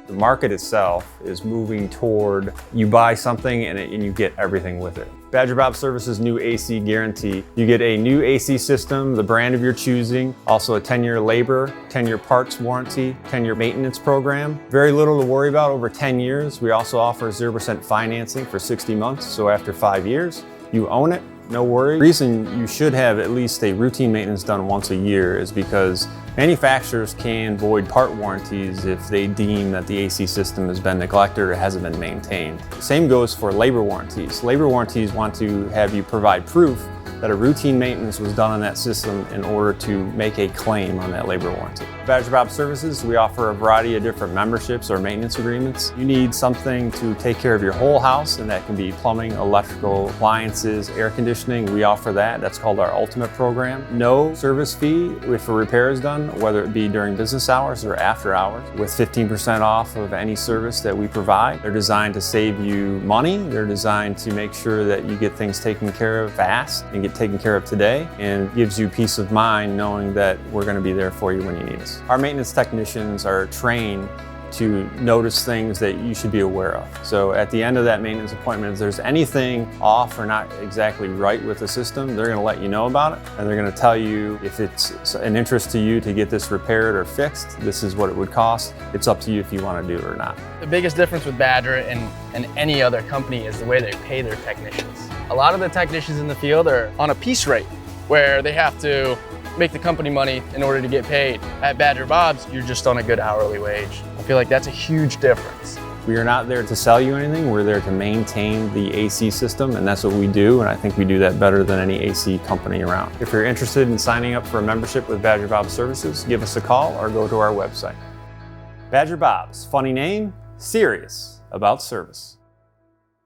The market itself is moving toward you buy something and you get everything with it. Badger Bob Service's new AC guarantee. You get a new AC system, the brand of your choosing, also a 10-year labor, 10-year parts warranty, 10-year maintenance program. Very little to worry about over 10 years. We also offer 0% financing for 60 months, so after 5 years, you own it. No worry. The reason you should have at least a routine maintenance done once a year is because manufacturers can void part warranties if they deem that the AC system has been neglected or hasn't been maintained. The same goes for labor warranties. Labor warranties want to have you provide proof that a routine maintenance was done on that system in order to make a claim on that labor warranty. Badger Bob Services, we offer a variety of different memberships or maintenance agreements. You need something to take care of your whole house, and that can be plumbing, electrical, appliances, air conditioning. We offer that. That's called our Ultimate program. No service fee if a repair is done, whether it be during business hours or after hours, with 15% off of any service that we provide. They're designed to save you money. They're designed to make sure that you get things taken care of fast and get taken care of today, and gives you peace of mind knowing that we're going to be there for you when you need us. Our maintenance technicians are trained to notice things that you should be aware of. So at the end of that maintenance appointment, if there's anything off or not exactly right with the system, they're going to let you know about it, and they're going to tell you if it's an interest to you to get this repaired or fixed, this is what it would cost. It's up to you if you want to do it or not. The biggest difference with Badger and any other company is the way they pay their technicians. A lot of the technicians in the field are on a piece rate where they have to make the company money in order to get paid. At Badger Bob's, you're just on a good hourly wage. I feel like that's a huge difference. We are not there to sell you anything. We're there to maintain the AC system, and that's what we do, and I think we do that better than any AC company around. If you're interested in signing up for a membership with Badger Bob Services, give us a call or go to our website. Badger Bob's, funny name, serious about service.